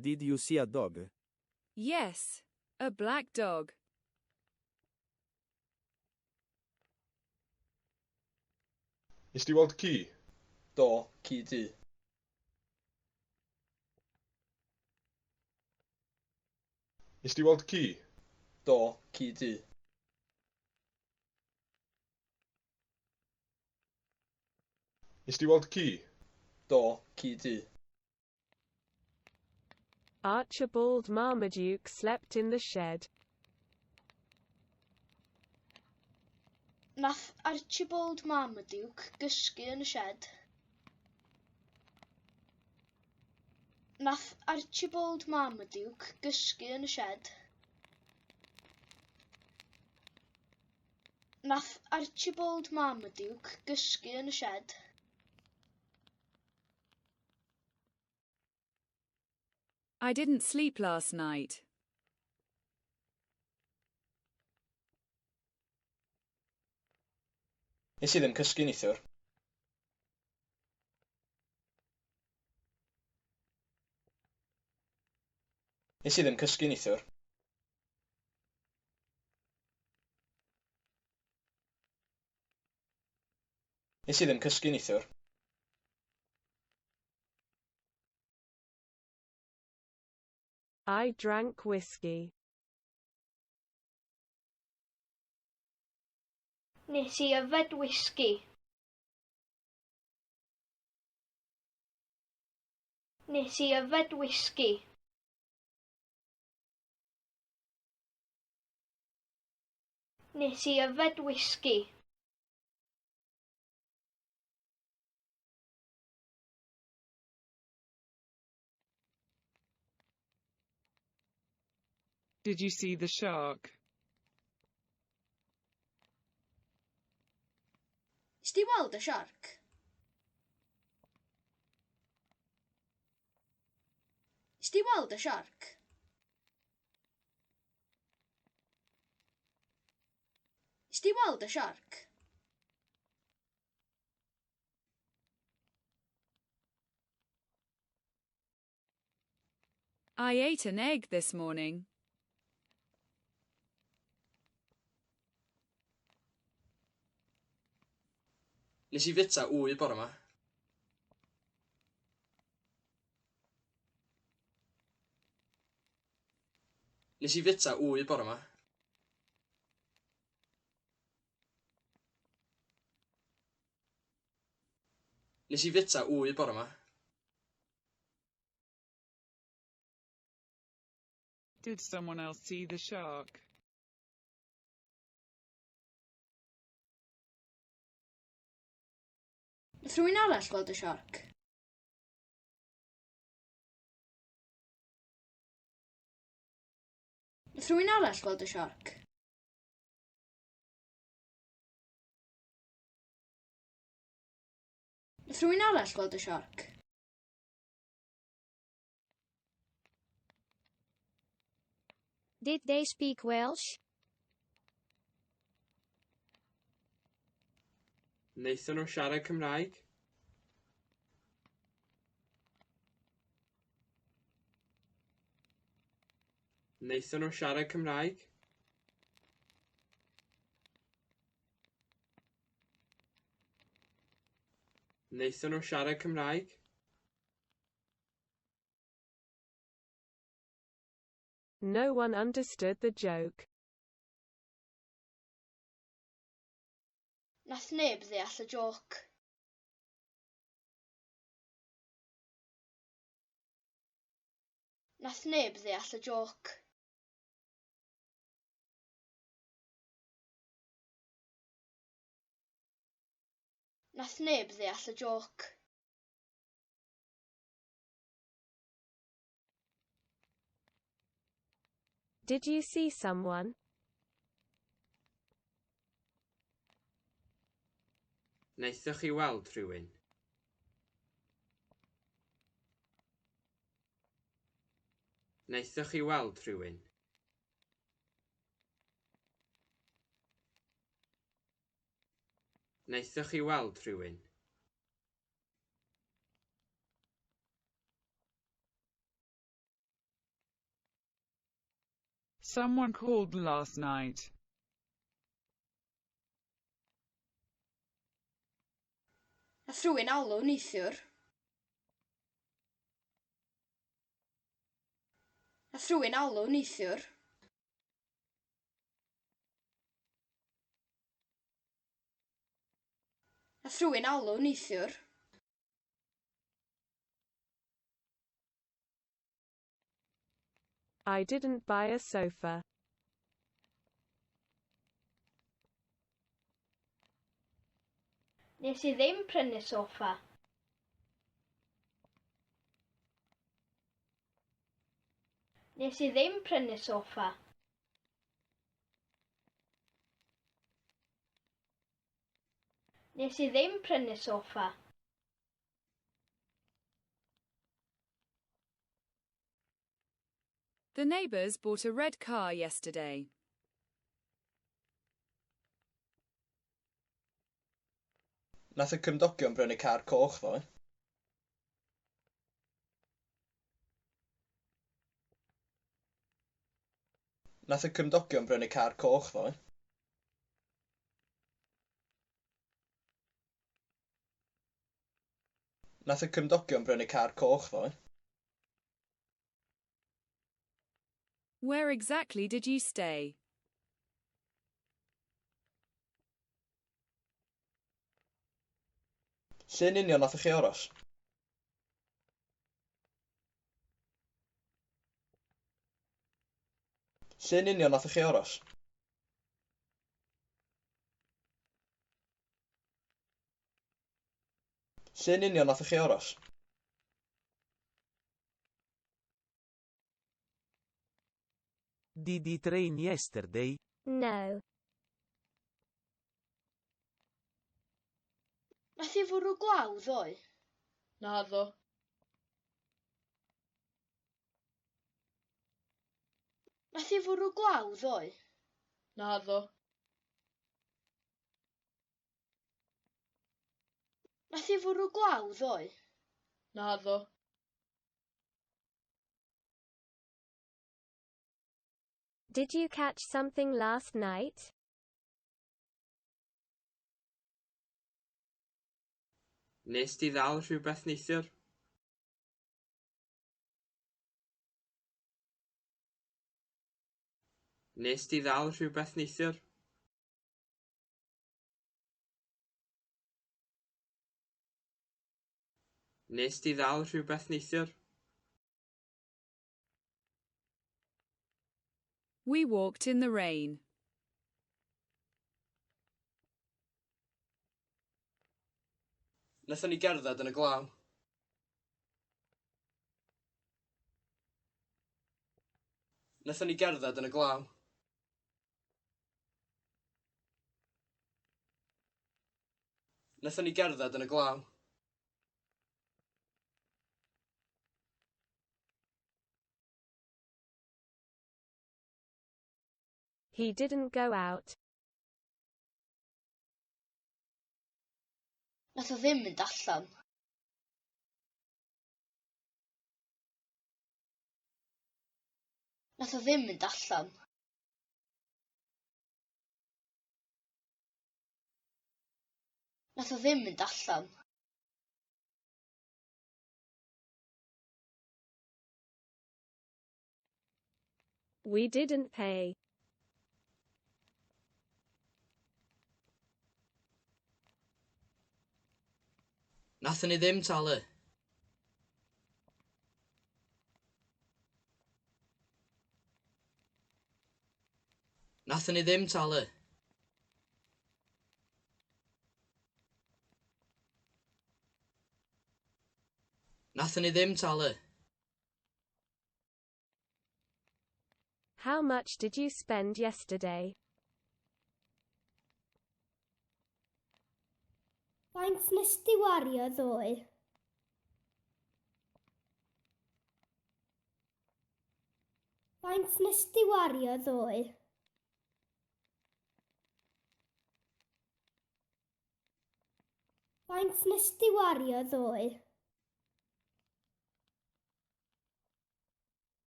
Did you see a dog? Yes, a black dog. Is ti weld ci? Do, ci du. Is ti weld ci? Do, ci du. Is ti weld ci? Do, ci du. Archibald Marmaduke slept in the shed. Nath Archibald Marmaduke gysgu yn y shed. Nath Archibald Marmaduke gysgu yn y shed. Nath Archibald Marmaduke gysgu yn y shed. I didn't sleep last night. Nes I ddim cysgu neithiwr. Nes I ddim cysgu neithiwr. Nes I ddim cysgu neithiwr. I drank whiskey. Nes I yfed whisky. Nes I yfed whisky. Nes I yfed whisky. Did you see the shark? Is ti weld y siarc? Is ti weld y siarc? Is ti weld y siarc? I ate an egg this morning. Nes I fita wy bore yma. Nes I fita wy bore yma. Nes I fita wy bore yma. Did someone else see the shark? Nath rhywun arall weld y siarc? Nath rhywun arall weld y siarc? Nath rhywun arall weld y siarc? Did they speak Welsh? Wnaethon nhw siarad Cymraeg? Wnaethon nhw siarad Cymraeg? Wnaethon nhw siarad Cymraeg? No one understood the joke. Nath neb ddeall y joc. Nath neb ddeall y joc. Nath neb ddeall y joc. Did you see someone? Wnaethoch chi weld rhywun? Wnaethoch chi weld rhywun? Wnaethoch chi weld rhywun? Someone called last night. Nath rhywun alw neithiwr. Nath rhywun alw neithiwr. Nath rhywun alw neithiwr. I didn't buy a sofa. Nes I ddim prynu soffa. Nes I ddim prynu soffa. Nes I ddim prynu soffa. The neighbors bought a red car yesterday. Nath y cymdogion brynu car coch ddoe. Nath y cymdogion brynu car coch ddoe. Nath y cymdogion brynu car coch ddoe. Where exactly did you stay? Llun union nathach chi aros? Llun union nathach chi aros? Llun union nathach chi aros? Did it rain yesterday? No. Nath I fwrw glaw ddoe? Naddo. Nath I fwrw glaw ddoe? Naddo. Nath I fwrw glaw ddoe? Naddo. Did you catch something last night? Nes di ddal rhywbeth neithiwr? Nes di ddal rhywbeth neithiwr? Nes di ddal rhywbeth neithiwr? We walked in the rain. Nathon ni gerdded yn y glaw. Nathon ni gerdded yn y glaw. Nathon ni gerdded yn y glaw. He didn't go out. Nath o ddim mynd allan. Nath o ddim mynd allan. Nath o ddim mynd allan. We didn't pay. Nathon ni ddim talu. Nathon ni ddim talu. Nathon ni ddim talu. How much did you spend yesterday? Faint nes di wario ddoe? Faint nes di wario ddoe? Faint nes di wario ddoe?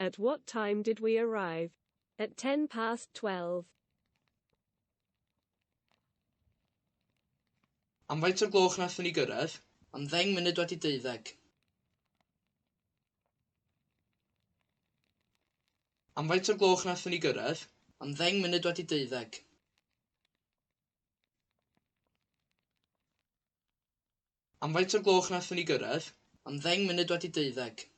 At what time did we arrive? At 12:10. Am faint o'r gloch nathon ni gyrraedd? Am 10 munud wedi 12. Am faint o'r gloch nathon ni gyrraedd? Am 10 munud wedi 12. Am faint o'r gloch nathon ni gyrraedd? Am 10 munud wedi 12.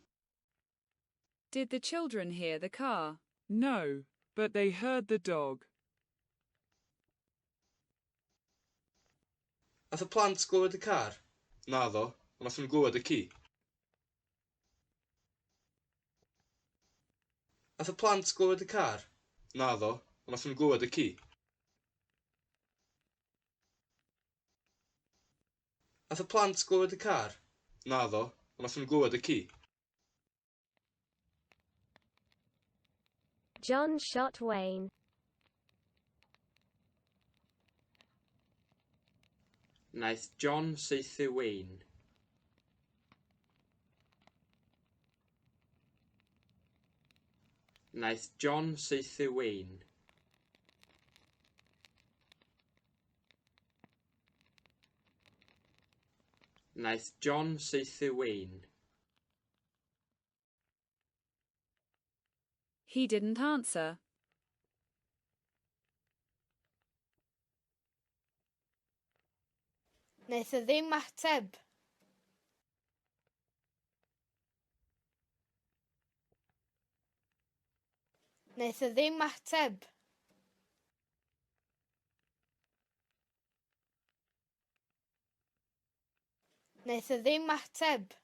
Did the children hear the car? No, but they heard the dog. Ath y plant glywed y car? Naddo, ond nath nhw glywed y ci. Ath y plant glywed y car? Naddo, ond nath nhw glywed y ci. Ath y plant glywed y car? Naddo, ond nath nhw glywed y ci. John shot Wayne. Naeth John saethu Wayne. Naeth John saethu Wayne. Naeth John saethu Wayne. He didn't answer. Wnaeth e ddim ateb. Wnaeth e ddim ateb. Wnaeth e ddim ateb.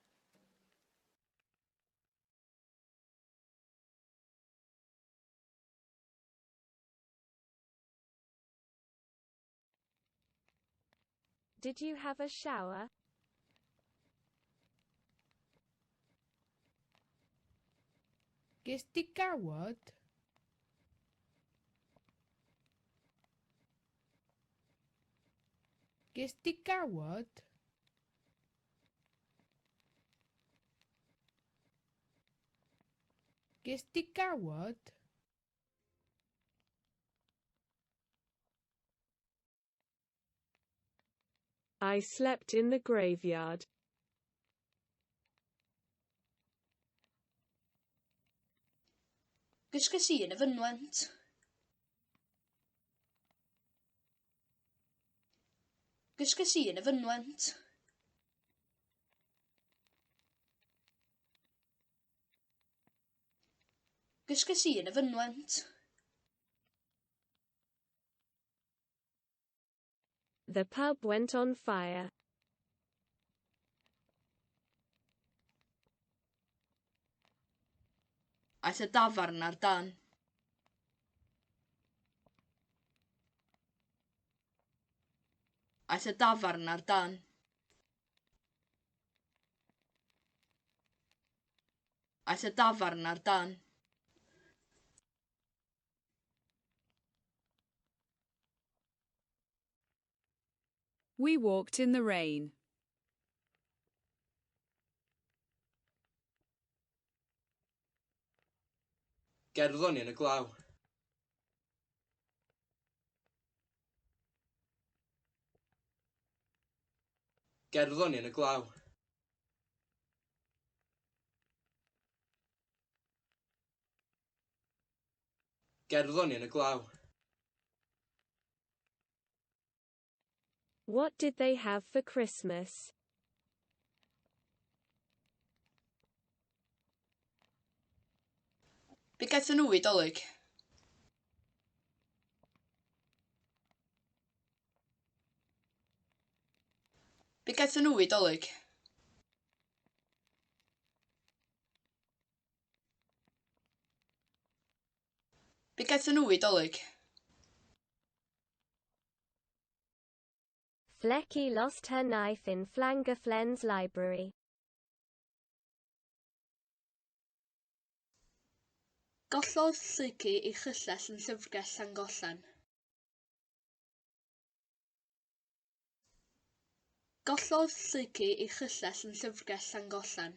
Did you have a shower? Ges di gawod? Ges di gawod? Ges di gawod? I slept in the graveyard. Gysges i yn y fynwent. Gysges i yn y fynwent. Gysges i yn y fynwent. The pub went on fire. Aeth y dafarn ar dan. Aeth y dafarn ar dan. Aeth y dafarn ar dan. We walked in the rain. Gerddon ni yn y glaw. Gerddon ni yn y glaw. Gerddon ni yn y glaw. What did they have for Christmas? Be gaethon nhw i Dolig? Be gaethon nhw i Dolig? Be gaethon nhw i Dolig? Flecky lost her knife in Llangollen's library. Gollodd Lleucu ei chyllell yn llyfrgell Llangollen. Gollodd Lleucu ei chyllell yn llyfrgell Llangollen.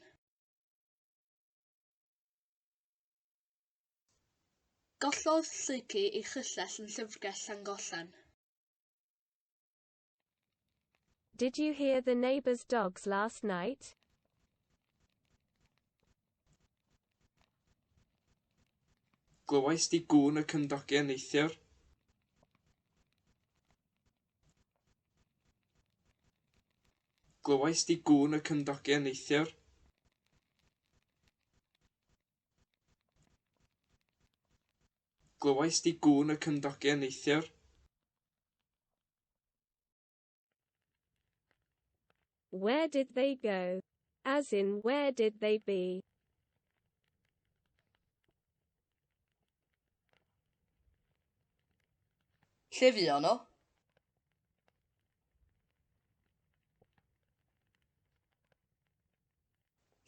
Gollodd Lleucu ei chyllell yn llyfrgell Llangollen. Did you hear the neighbor's dogs last night? Glywais di gŵn y cymdogion neithiwr? Glywais di gŵn y cymdogion neithiwr? Glywais di gŵn y cymdogion neithiwr? Where did they go? As in, where did they be? Lle fuon nhw?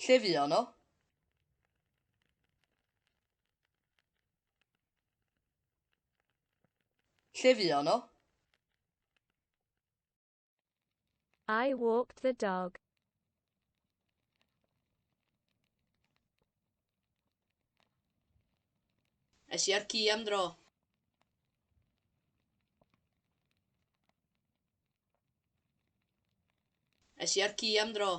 Lle fuon nhw? Lle fuon nhw? I walked the dog. Es i ar ci am dro. Es i ar ci am dro.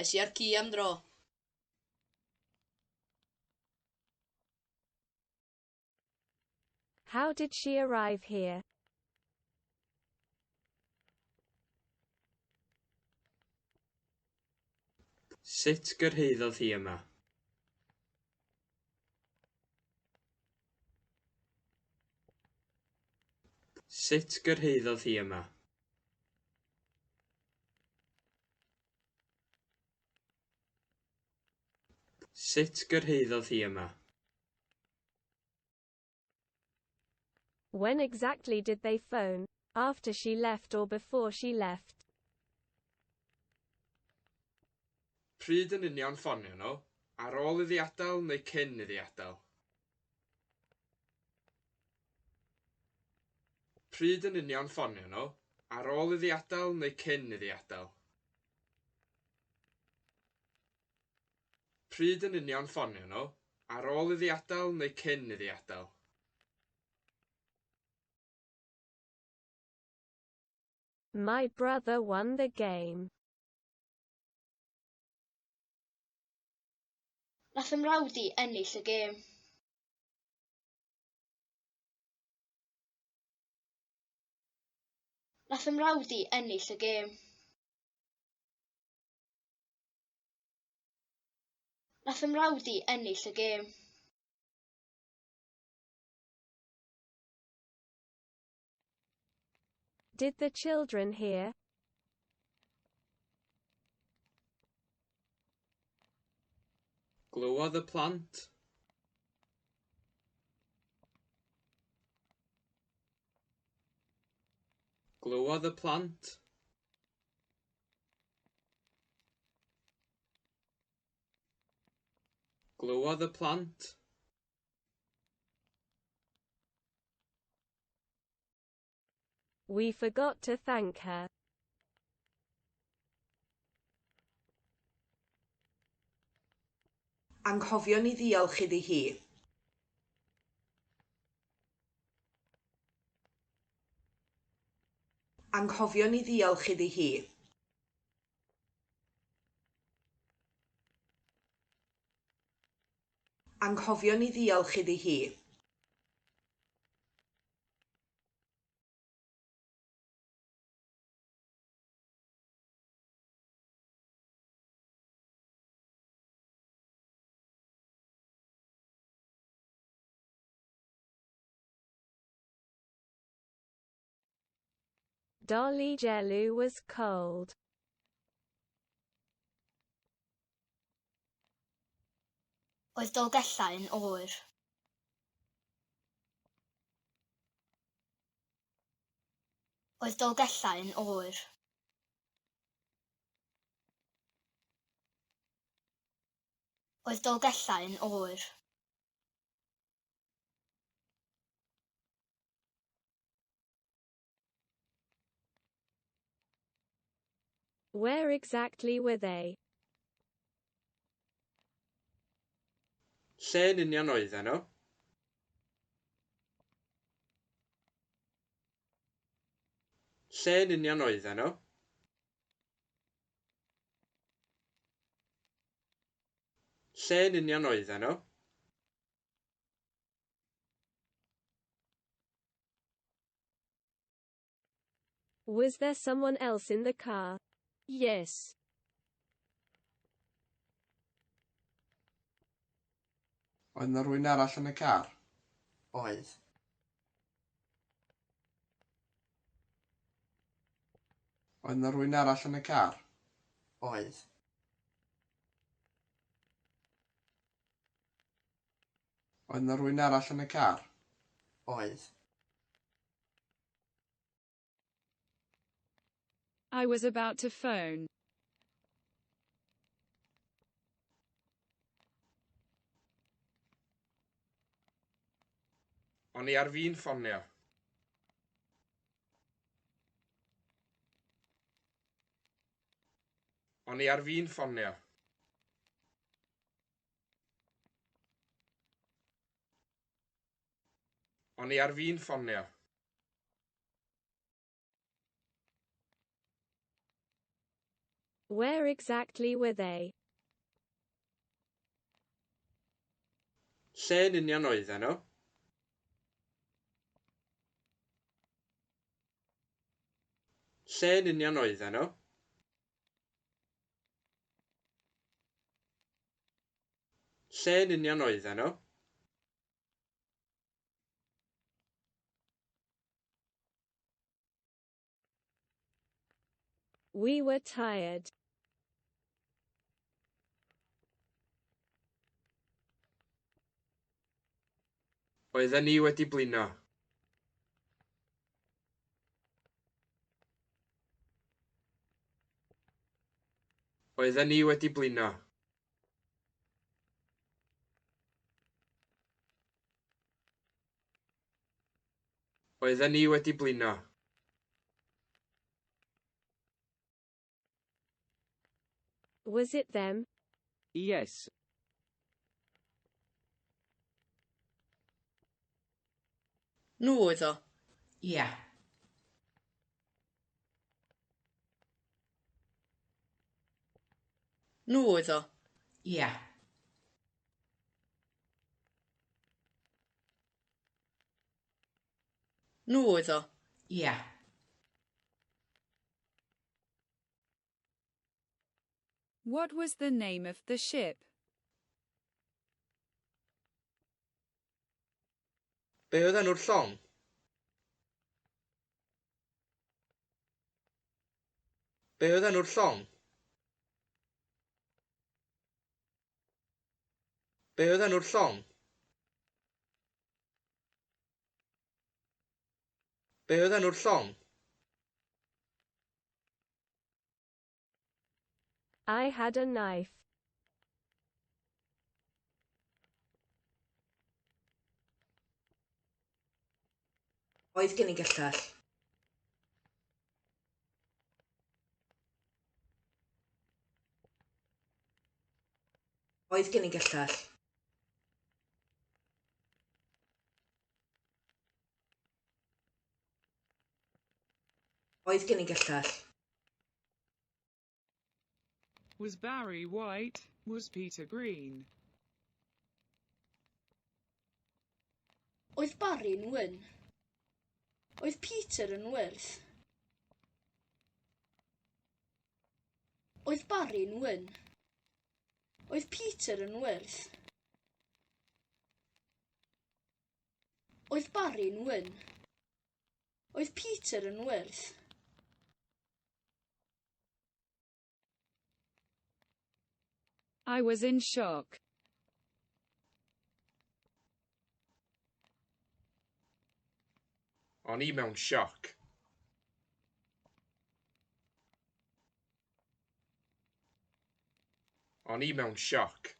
Es i ar ci am dro. How did she arrive here? Sut gyrhaeddodd hi yma? Sut gyrhaeddodd hi yma? Sut gyrhaeddodd hi yma? When exactly did they phone? After she left or before she left? Pryd yn union ffonio nhw? Ar ôl iddi adael neu cyn iddi adael? Pryd yn union ffonio nhw? Ar ôl iddi adael neu cyn iddi adael? Pryd yn union ffonio nhw? Ar ôl iddi adael neu cyn iddi adael? My brother won the game. Nath ymrawd i ennill y gêm. Nath ymrawd i ennill y gêm. Nath ymrawd i ennill y gêm. Did the children hear? Glywodd y plant? Glywodd y plant? Glywodd y plant? We forgot to thank her. Anghofion i ddiolch iddi hi. Anghofion i ddiolch iddi hi. Anghofion i ddiolch iddi hi. Dolly Jellu was cold. Oedd Dolgellau yn oer. Oedd Dolgellau yn oer. Oedd Dolgellau yn oer. Where exactly were they? Lle yn union oedden nhw? Lle yn union oedden nhw? Lle yn union oedden nhw? Was there someone else in the car? Yes. Oedd yna rhywun arall yn y car? Oedd. Oedd yna rhywun arall yn y car? Oedd. Oedd yna rhywun arall yn y car? Oedd. I was about to phone. O'n i ar fi'n ffonio. O'n i ar fi'n ffonio. O'n i ar fi'n ffonio. Where exactly were they? Lle yn union oedden nhw? Lle yn union oedden nhw? Lle yn union oedden nhw? We were tired. Oedden ni wedi blino. Oedden ni wedi blino. Oedden ni wedi blino. Was it them? Yes. Nhw oedd o. Ia. Nhw oedd o. Ia. Nhw oedd o. Ia. What was the name of the ship? Be oedd enw'r llong? Be oedd enw'r llong? Be oedd enw'r llong? Be oedd enw'r llong? I had a knife. Oedd gen i gyllell. Oedd gen i gyllell. Oedd gen i gyllell. Was Barry white? Was Peter green? Oedd Barry'n wyn? Oedd Peter yn wyrdd? Oedd Barry'n wyn? Oedd Peter yn wyrdd? Oedd Barry'n wyn? Oedd Peter yn wyrdd? I was in shock. O'n i mewn sioc. O'n i mewn sioc.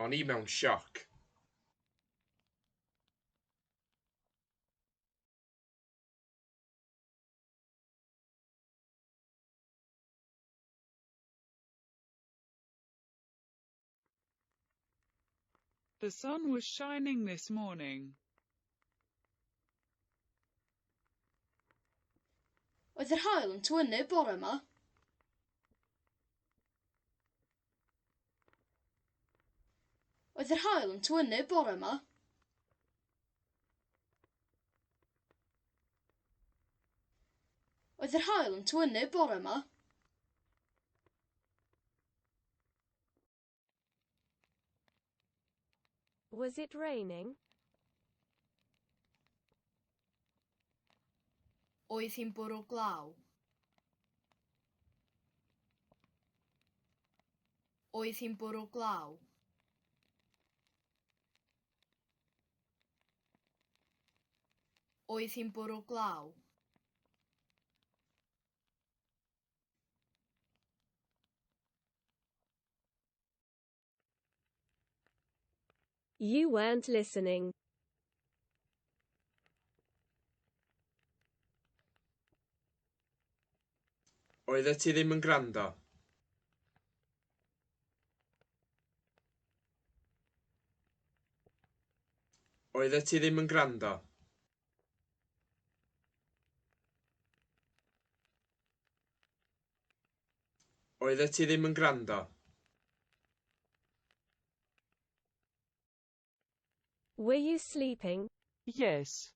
O'n i mewn sioc. The sun was shining this morning. Oedd yr haul yn twynu bore yma. Oedd yr haul yn twynu bore yma. Oedd yr haul yn twynu bore yma. Was it raining? Oedd hi'n bwrw glaw. Oedd hi'n bwrw glaw. Oedd hi'n bwrw glaw. You weren't listening. Oeddet ti ddim yn gwrando. Oeddet ti ddim yn gwrando. Oeddet ti ddim yn gwrando. Were you sleeping? Yes.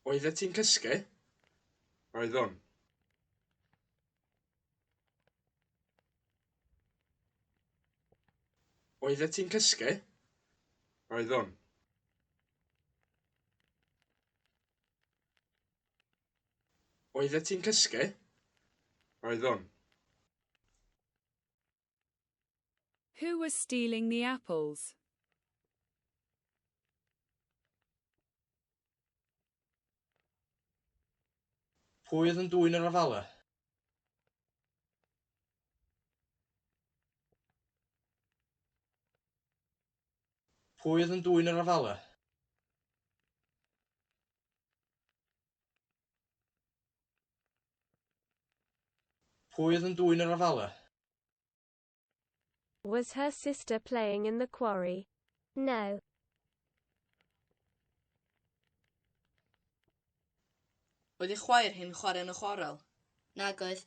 Oeddet ti'n cysgu? Oeddwn. Oeddet ti'n cysgu? Oeddwn. Oeddet ti'n cysgu? Oeddwn. Who was stealing the apples? Pwy oedd yn dwyn yr afalau? Pwy oedd yn dwyn yr afalau? Pwy oedd yn dwyn yr afalau? Was her sister playing in the quarry? No. Oedd ei chwaer hi'n chwarae yn y chwarel? Nag oedd.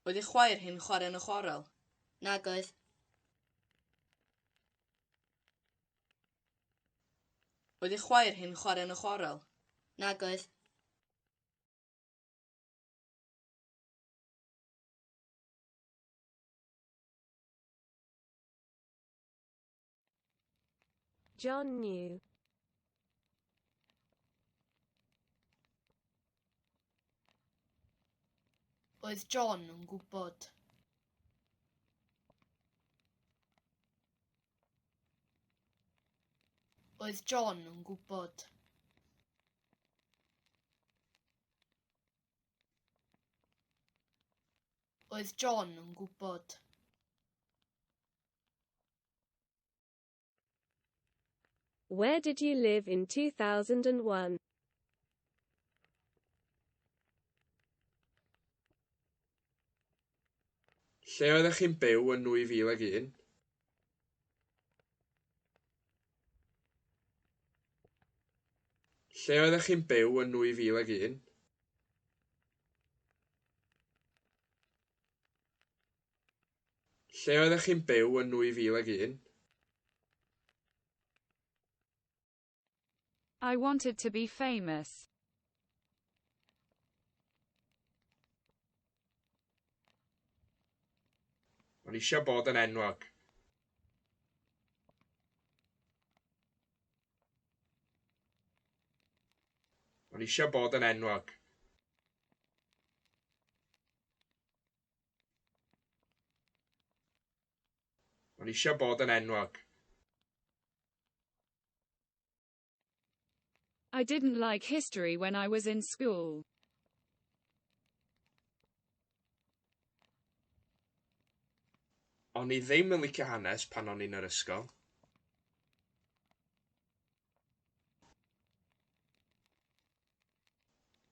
Oedd ei chwaer hi'n chwarae yn y chwarel? Nag oedd. Oedd ei chwaer hi'n chwarae yn y chwarel? Nag oedd. John knew. Oedd John yn gwybod. Oedd John yn gwybod. Oedd John yn gwybod. Where did you live in 2001? Lle oeddech chi'n byw yn 2001? Lle oeddech chi'n byw yn 2001? Lle oeddech chi'n byw yn 2001? I wanted to be famous. O'n isio bod yn enwog. O'n isio bod yn enwog. O'n isio bod yn enwog. I didn't like history when I was in school. O'n i ddim yn licio hanes pan o'n i'n yr ysgol.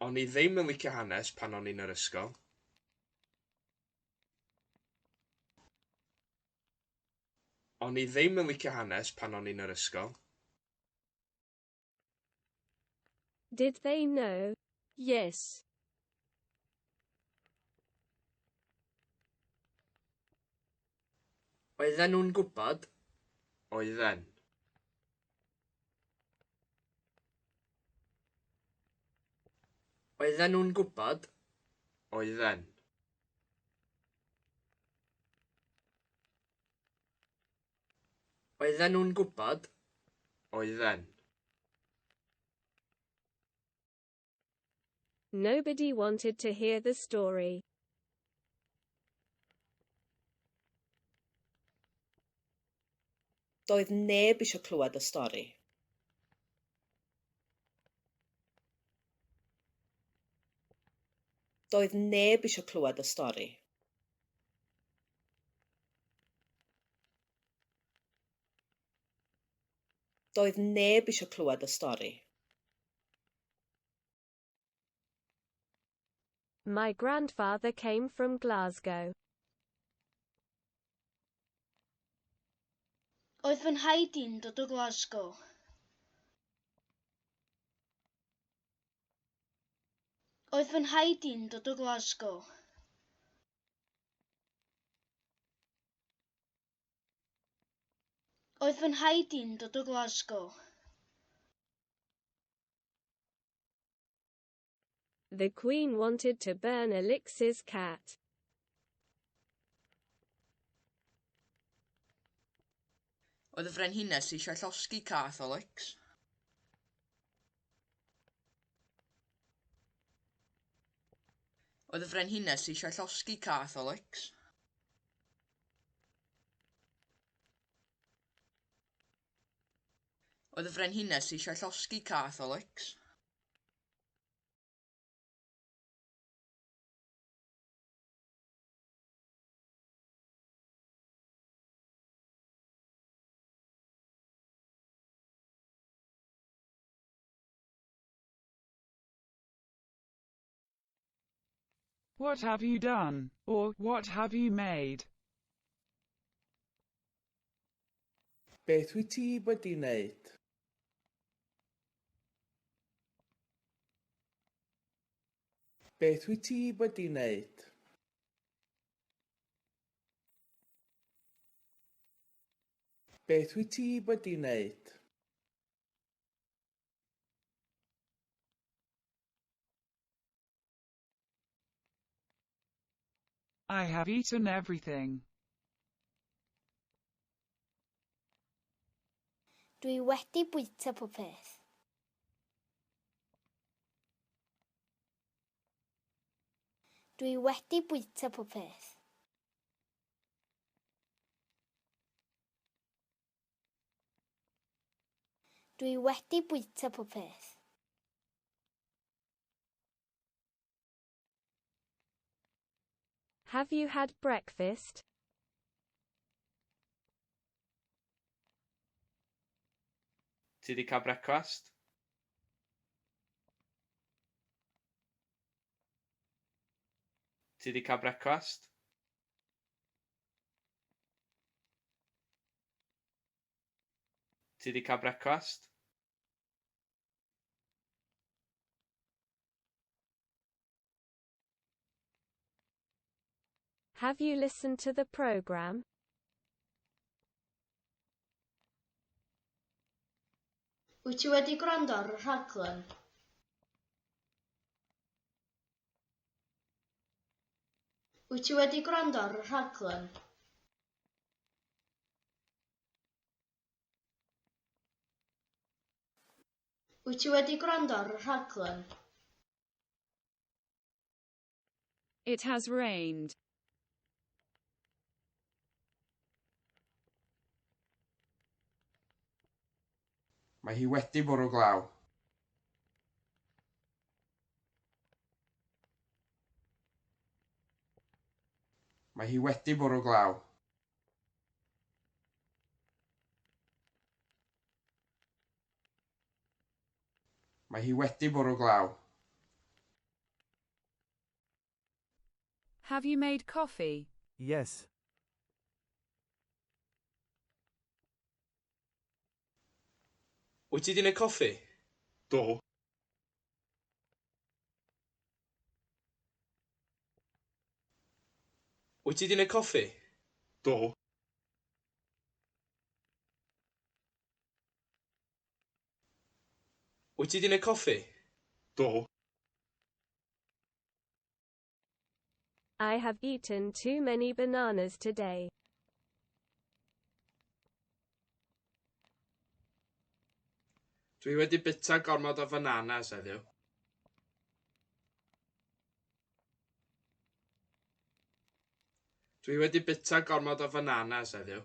O'n i ddim yn licio hanes pan o'n i'n yr ysgol. O'n i ddim yn licio hanes pan o'n i'n yr ysgol. Did they know? Yes. Oedden nhw'n gwybod? Oedden. Oedden nhw'n gwybod? Oedden. Oedden nhw'n gwybod? Oedden. Nobody wanted to hear the story. Doedd neb eisiau clywed y stori. Doedd neb eisiau clywed y stori. Doedd neb eisiau clywed y stori. My grandfather came from Glasgow. Oedd fy nhaid i'n dod o Glasgow. Oedd fy nhaid i'n dod o Glasgow. Oedd fy nhaid i'n dod o Glasgow. The Queen wanted to burn Alix's cat. Oedd y frenhines eisiau llosgi cath o Lix. Oedd y frenhines eisiau llosgi cath o Lix. Oedd y frenhines eisiau llosgi cath o Lix. What have you done? Or, what have you made? Beth wyt ti wedi wneud? Beth wyt ti wedi wneud? Beth wyt ti wedi wneud? I have eaten everything. Dwi wedi bwyta popeth. Dwi wedi bwyta popeth. Dwi wedi bwyta popeth. Have you had breakfast? Ti 'di cael brecwast? Ti 'di cael brecwast? Ti 'di cael brecwast? Have you listened to the program? Wyt ti wedi gwrando ar y rhaglen? Wyt ti wedi gwrando ar y rhaglen? Wyt ti wedi gwrando ar y rhaglen? It has rained. Mae hi wedi bwrw glaw. Mae hi wedi bwrw glaw. Mae hi wedi bwrw glaw. Have you made coffee? Yes. Wyt ti 'di wneud coffi? Do. Wyt ti 'di wneud coffi? Do. Wyt ti 'di wneud coffi? Do. I have eaten too many bananas today. Dwi wedi bita gormod o fananas heddiw. Dwi wedi bita gormod o fananas heddiw.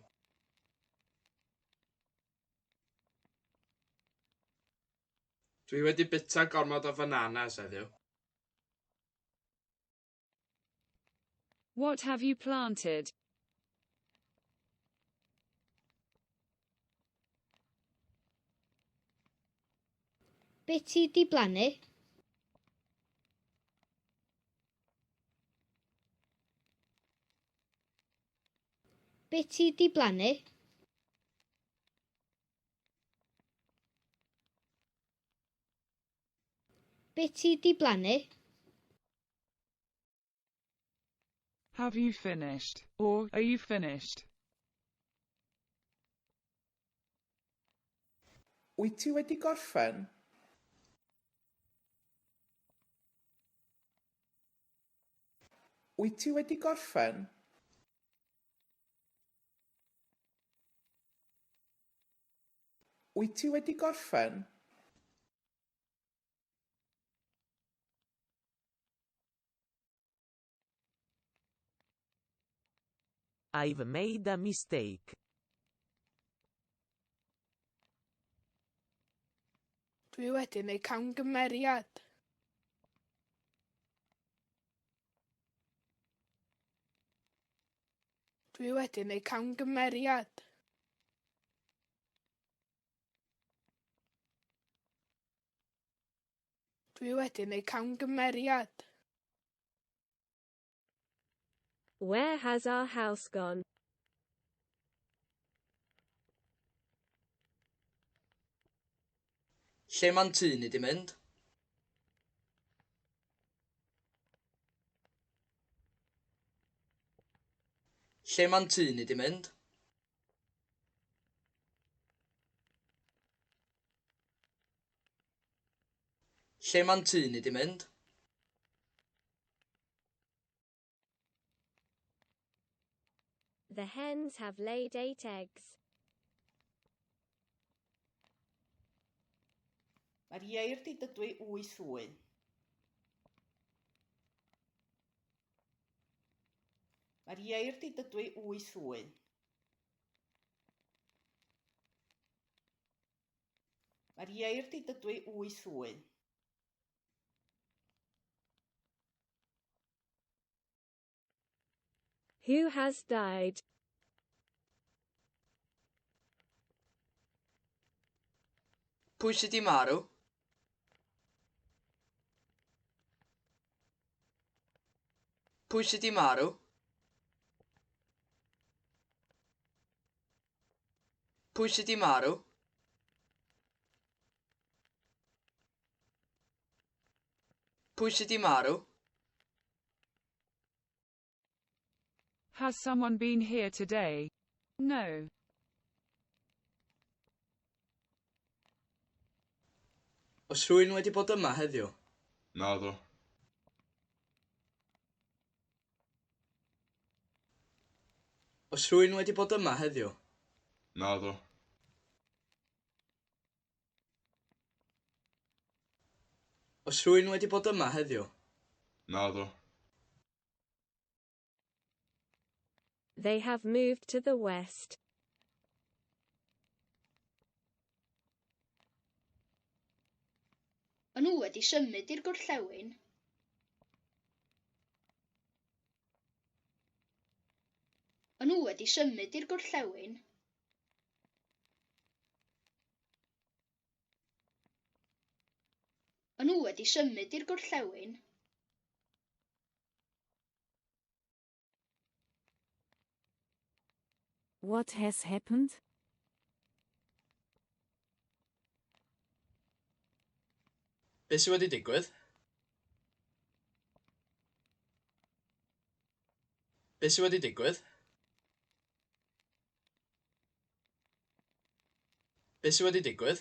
Dwi wedi bita gormod o fananas heddiw. What have you planted? Be ti 'di blannu? Be ti 'di blannu? Be ti 'di blannu? Have you finished? Or are you finished? Wyt ti wedi gorffen? Wyt ti wedi gorffen? Wyt ti wedi gorffen? I've made a mistake. Dwi wedi wneud camgymeriad. Dwi wedi wneud camgymeriad. Dwi wedi wneud camgymeriad. Where has our house gone? Lle ma'n tŷ ni 'di mynd? Lle ma'n tŷ ni 'di mynd? Lle ma'n tŷ ni 'di mynd? The hens have laid 8 eggs. Mae'r ieir 'di dydwy 8 wy. Mae'r ieir 'di dydwy 8 wy. Mae'r ieir 'di dydwy 8 wy. Who has died? Pwy sy 'di marw? Pwy sy 'di marw? Pwy sy 'di marw? Pwy sy 'di marw? Has someone been here today? No. Oes rhywun wedi bod yma heddiw? Naddo. Oes rhywun wedi bod yma heddiw? Naddo. Oes rhywun wedi bod yma heddiw? Naddo. They have moved to the west. Maen nhw wedi symud i'r gorllewin. Maen nhw wedi symud i'r gorllewin. Maen nhw wedi symud i'r gorllewin. What has happened? Beth sydd wedi digwydd? Beth sydd wedi digwydd? Beth sydd wedi digwydd?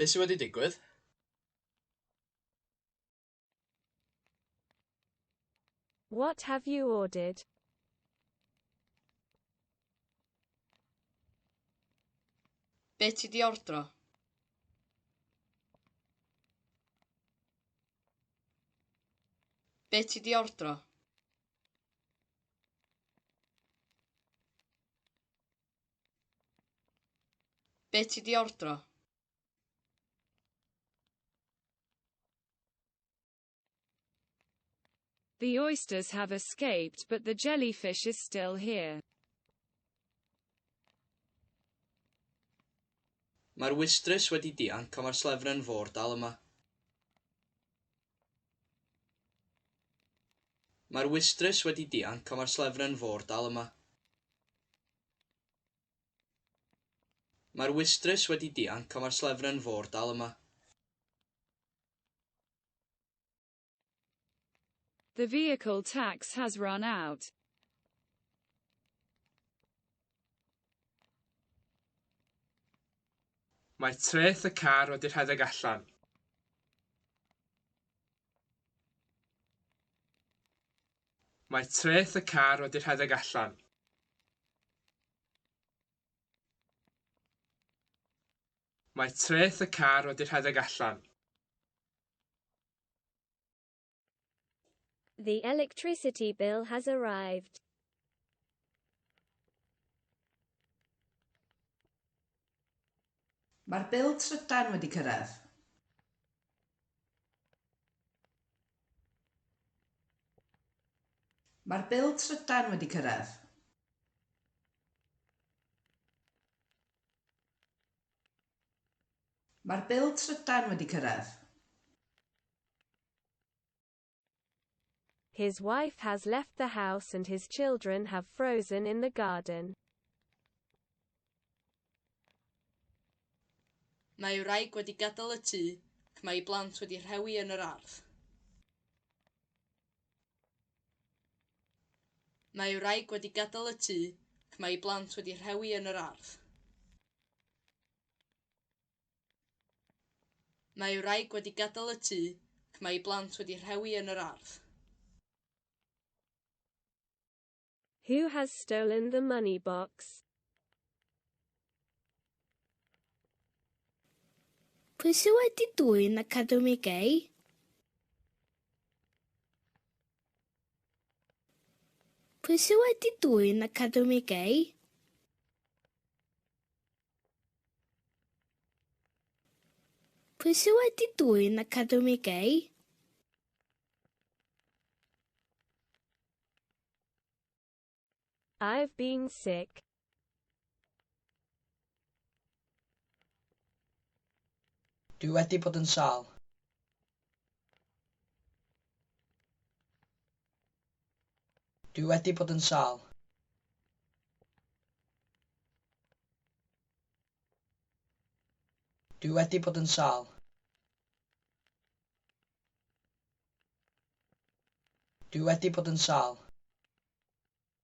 Beth sydd wedi digwydd? What have you ordered? Be ti di ordro? Be ti di ordro? Be ti di ordro? The oysters have escaped, but the jellyfish is still here. Mae'r wistrys wedi dianc a mae'r slefren fôr dal yma. Mae'r wistrys wedi dianc a mae'r slefren fôr dal yma. Mae'r wistrys wedi dianc a mae'r slefren fôr dal yma. The vehicle tax has run out. Mae treth y car wedi rhedeg allan. Mae treth y car wedi rhedeg allan. Mae treth y car wedi rhedeg allan. The electricity bill has arrived. Mae'r bil trydan wedi cyrraedd. Mae'r bil trydan wedi cyrraedd. Mae'r bil trydan wedi cyrraedd. His wife has left the house and his children have frozen in the garden. Mae wraig wedi gadael y tŷ ac mae ei blant wedi rhewi yn yr ardd. Mae wraig wedi gadael y tŷ ac mae ei blant wedi rhewi yn yr ardd. Mae wraig wedi gadael y tŷ ac mae ei blant wedi rhewi yn yr ardd. Who has stolen the money box? Pwy sydd wedi dwyn academigau? Pwy sydd wedi dwyn academigau? Pwy sydd wedi dwyn academigau? I've been sick. Dwi wedi bod yn sâl. Dwi wedi bod yn sâl. Dwi wedi bod yn sâl. Dwi wedi bod yn sâl.